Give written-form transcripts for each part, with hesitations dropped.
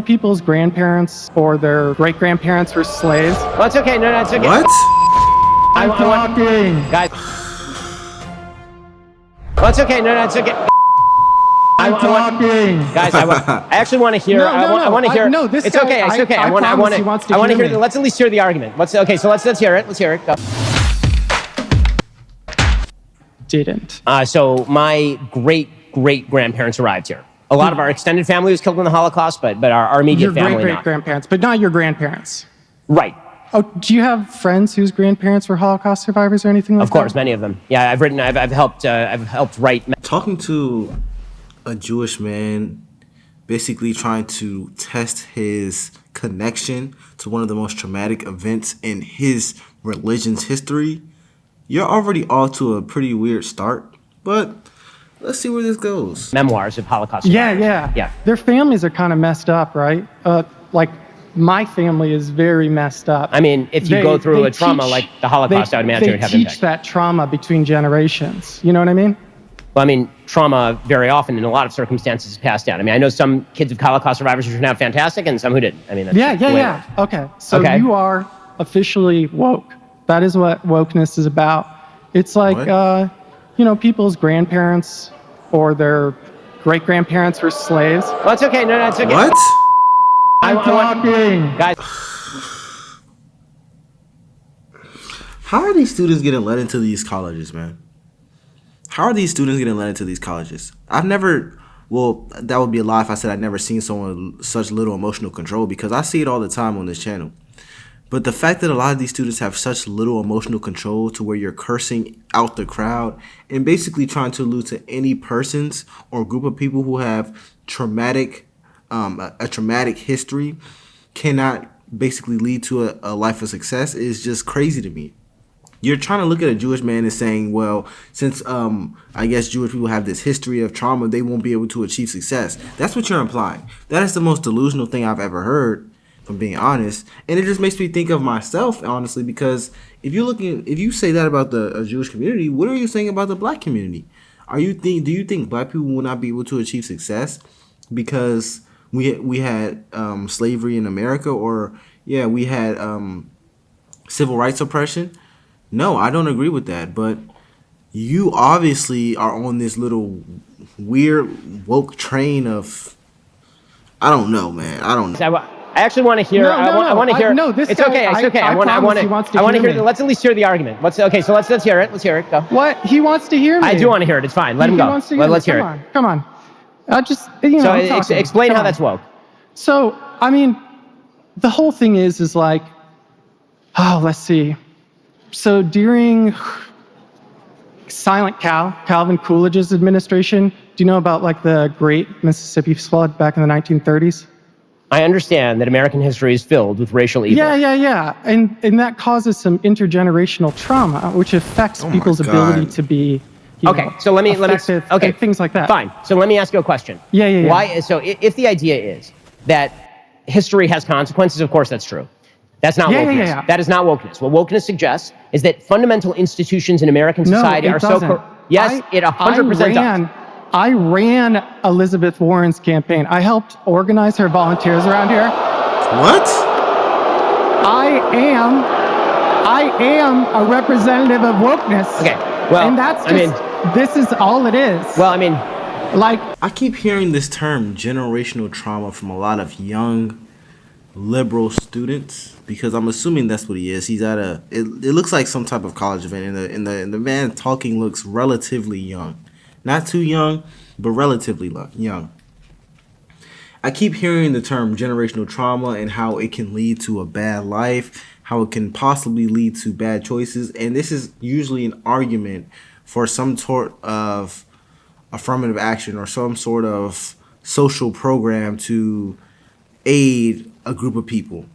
people's grandparents or their great-grandparents were slaves. Well, it's okay. No, it's okay. What? I'm talking. Guys. Well, it's okay. No, it's okay. I'm talking. Guys, I actually want to hear. I want to hear. No, this it's guy, okay. It's okay. I want to hear. me. Let's at least hear the argument. Let's hear it. Let's hear it. Go. Didn't. So my great-grandparents arrived here. A lot of our extended family was killed in the Holocaust, but our immediate family Your great-grandparents, but not your grandparents. Right. Oh, do you have friends whose grandparents were Holocaust survivors or anything like that? Of course, many of them. Yeah, I've helped write. Talking to a Jewish man, basically trying to test his connection to one of the most traumatic events in his religion's history, you're already off to a pretty weird start, but let's see where this goes. Memoirs of Holocaust survivors. Yeah. Their families are kind of messed up, right? Like, my family is very messed up. I mean, if you go through a trauma like the Holocaust, I would imagine it would have impact. They teach that trauma between generations. You know what I mean? Well, I mean, trauma very often in a lot of circumstances is passed down. I mean, I know some kids of Holocaust survivors who turned out fantastic and some who didn't. I mean, that's yeah. Okay. So you are officially woke. That is what wokeness is about. It's like, people's grandparents or their great-grandparents were slaves. Well, it's okay. No, it's okay. What? I'm talking. Guys. How are these students getting let into these colleges, man? How are these students getting let into these colleges? That would be a lie if I said I'd never seen someone with such little emotional control, because I see it all the time on this channel. But the fact that a lot of these students have such little emotional control to where you're cursing out the crowd and basically trying to allude to any persons or group of people who have a traumatic history cannot basically lead to a life of success is just crazy to me. You're trying to look at a Jewish man and saying, well, since I guess Jewish people have this history of trauma, they won't be able to achieve success. That's what you're implying. That is the most delusional thing I've ever heard, if I'm being honest. And it just makes me think of myself, honestly, because if you say that about the Jewish community, what are you saying about the black community? Do you think black people will not be able to achieve success because we had slavery in America, or we had civil rights oppression? No, I don't agree with that. But you obviously are on this little weird woke train of, I don't know, man. I don't know. I actually want to hear. I want to hear. No, this it's guy, okay. It's okay. I want to hear. Let's at least hear the argument. Let's hear it. Let's hear it. Go. What? He wants to hear me. I do want to hear it. It's fine. Let him go. Let's hear it. Come on. So explain how that's woke. So, I mean, the whole thing is like, let's see. So during Silent Calvin Coolidge's administration, do you know about like the Great Mississippi Flood back in the 1930s? I understand that American history is filled with racial evil. Yeah. And that causes some intergenerational trauma, which affects people's ability to be so let me things like that. Fine. So let me ask you a question. Yeah. Why? So if the idea is that history has consequences, of course that's true. That's not wokeness. Yeah. That is not wokeness. What wokeness suggests is that fundamental institutions in American society are so. Yes, it 100% does. I ran Elizabeth Warren's campaign. I helped organize her volunteers around here. What? I am a representative of wokeness. Okay. Well, and that's this is all it is. Well, I mean, like, I keep hearing this term generational trauma from a lot of young liberal students, because I'm assuming that's what he is. He's at it looks like some type of college event, and the man talking looks relatively young. Not too young, but relatively young. I keep hearing the term generational trauma and how it can lead to a bad life, how it can possibly lead to bad choices. And this is usually an argument for some sort of affirmative action or some sort of social program to aid a group of people.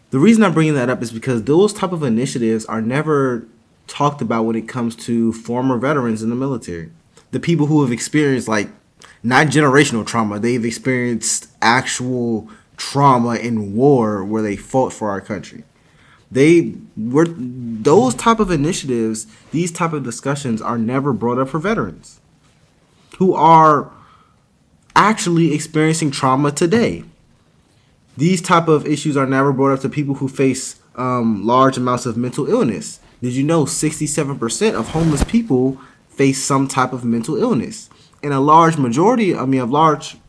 The reason I'm bringing that up is because those type of initiatives are never talked about when it comes to former veterans in the military. The people who have experienced, like, not generational trauma, they've experienced actual trauma in war where they fought for our country. Those type of initiatives, these type of discussions are never brought up for veterans who are actually experiencing trauma today. These type of issues are never brought up to people who face large amounts of mental illness. Did you know 67% of homeless people face some type of mental illness? And a large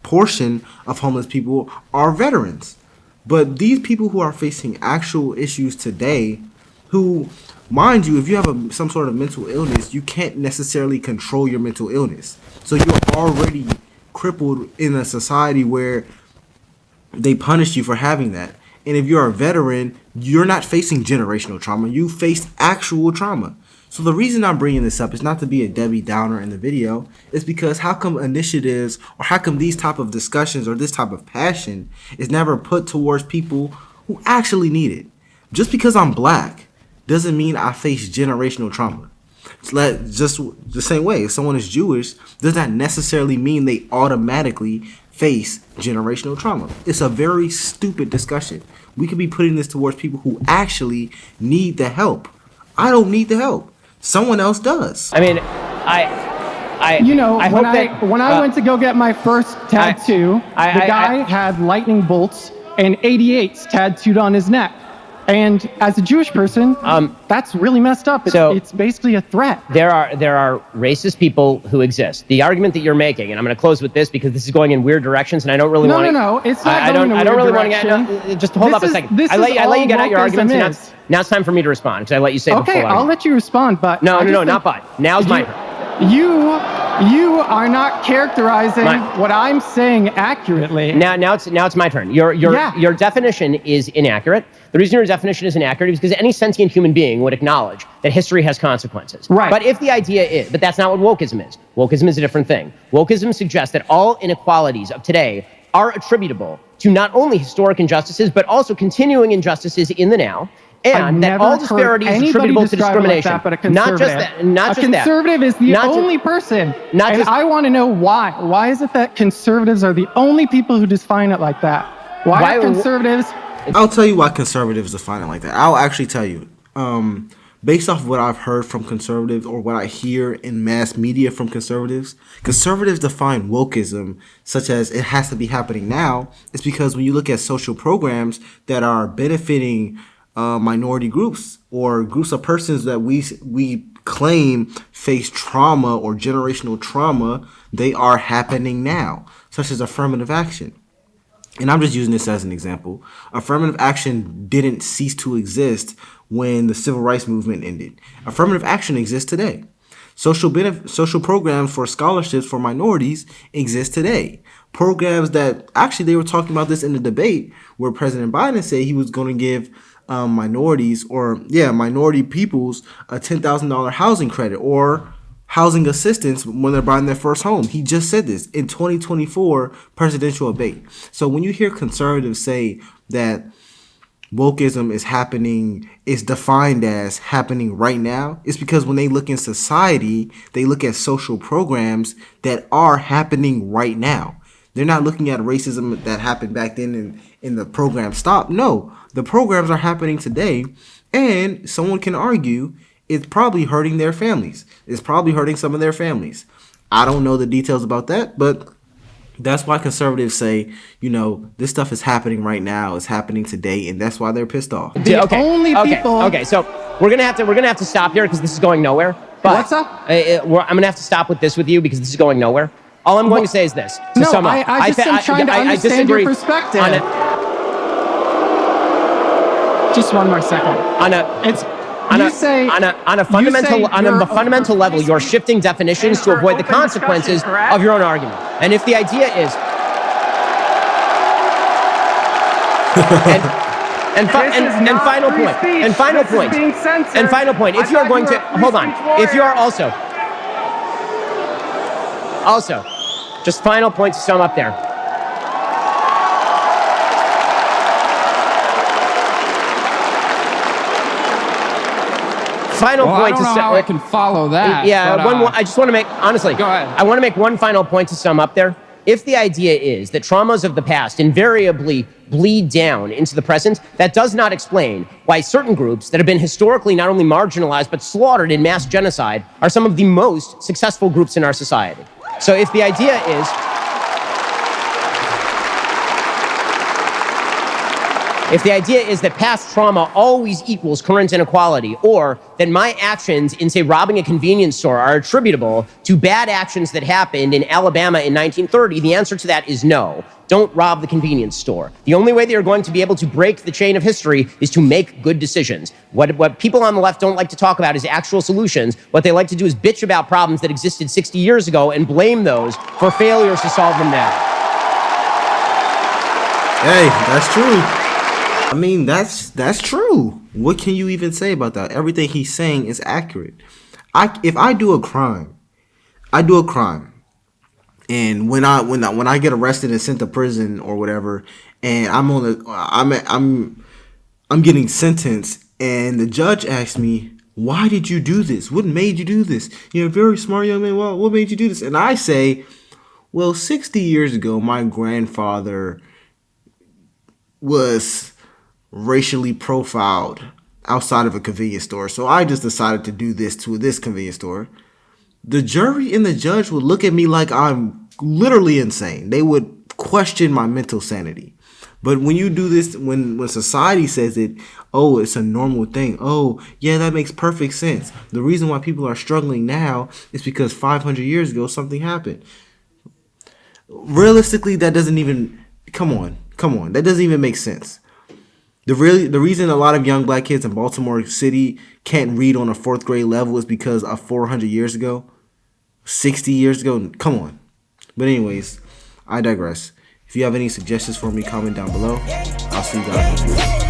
portion of homeless people are veterans. But these people who are facing actual issues today, who, mind you, if you have some sort of mental illness, you can't necessarily control your mental illness. So you're already crippled in a society where they punish you for having that. And if you're a veteran, you're not facing generational trauma. You faced actual trauma. So the reason I'm bringing this up is not to be a Debbie Downer in the video. It's because how come initiatives or how come these type of discussions or this type of passion is never put towards people who actually need it? Just because I'm black doesn't mean I face generational trauma. Just the same way, if someone is Jewish, does not necessarily mean they automatically face generational trauma. It's a very stupid discussion. We could be putting this towards people who actually need the help. I don't need the help. Someone else does. I mean, when I went to go get my first tattoo, the guy had lightning bolts and 88s tattooed on his neck. And as a Jewish person, that's really messed up. It's basically a threat. There are racist people who exist. The argument that you're making, and I'm going to close with this because this is going in weird directions, and I don't really want to. No, it's not going in a weird direction. Just hold up a second. I let you get out your arguments. Now it's time for me to respond because I let you say the full argument. Okay, I'll let you respond, but no, not but. Now's my turn. You are not characterizing what I'm saying accurately. Now it's my turn. Your definition is inaccurate. The reason your definition is inaccurate is because any sentient human being would acknowledge that history has consequences. Right. But if the idea is, but that's not what wokeism is. Wokeism is a different thing. Wokeism suggests that all inequalities of today are attributable to not only historic injustices, but also continuing injustices in the now. And that all disparity is attributable to discrimination. Like that, not just that. A conservative is the only person. And I want to know why. Why is it that conservatives are the only people who define it like that? Why are conservatives? I'll tell you why conservatives define it like that. I'll actually tell you. Based off what I've heard from conservatives or what I hear in mass media from conservatives define wokeism such as it has to be happening now. It's because when you look at social programs that are benefiting minority groups or groups of persons that we claim face trauma or generational trauma, they are happening now, such as affirmative action. And I'm just using this as an example. Affirmative action didn't cease to exist when the civil rights movement ended. Affirmative action exists today. Social programs for scholarships for minorities exist today. Programs that actually they were talking about this in the debate where President Biden said he was going to give minority peoples a $10,000 housing credit or housing assistance when they're buying their first home. He just said this in 2024 presidential debate. So when you hear conservatives say that wokeism is defined as happening right now, it's because when they look in society, they look at social programs that are happening right now. They're not looking at racism that happened back then and the program stopped. No, the programs are happening today, and someone can argue it's probably hurting their families. It's probably hurting some of their families. I don't know the details about that, but that's why conservatives say, this stuff is happening right now. It's happening today, and that's why they're pissed off. Okay, so we're gonna have to stop here because this is going nowhere. But what's up? I'm gonna have to stop with you because this is going nowhere. All I'm going to say is this. To sum up, I just am trying to understand your perspective. Just one more second. On a fundamental level, you're shifting definitions to avoid the consequences of your own argument. And if the idea is, final point, if you are going to hold on, if you are also, just final point to sum up there. Final point to sum up. I can follow that. Yeah, I just want to make, honestly, go ahead. I want to make one final point to sum up there. If the idea is that traumas of the past invariably bleed down into the present, that does not explain why certain groups that have been historically not only marginalized but slaughtered in mass genocide are some of the most successful groups in our society. So if the idea is, If the idea is that past trauma always equals current inequality, or that my actions in, say, robbing a convenience store are attributable to bad actions that happened in Alabama in 1930, the answer to that is no. Don't rob the convenience store. The only way they are going to be able to break the chain of history is to make good decisions. What people on the left don't like to talk about is actual solutions. What they like to do is bitch about problems that existed 60 years ago and blame those for failures to solve them now. Hey, that's true. I mean, that's true. What can you even say about that? Everything he's saying is accurate. If I do a crime, and when I get arrested and sent to prison or whatever, and I'm getting sentenced, and the judge asks me, "Why did you do this? What made you do this? You're a very smart young man. Well, what made you do this?" And I say, "Well, 60 years ago, my grandfather was racially profiled outside of a convenience store, so I just decided to do this to this convenience store." The jury and the judge would look at me like I'm literally insane. They would question my mental sanity. But when you do this, when society says it, oh, it's a normal thing. Oh, yeah, that makes perfect sense. The reason why people are struggling now is because 500 years ago something happened. Realistically, that doesn't even, come on, that doesn't even make sense. The reason a lot of young black kids in Baltimore City can't read on a 4th grade level is because of 400 years ago, 60 years ago. Come on. But anyways, I digress. If you have any suggestions for me, comment down below. I'll see you guys next week.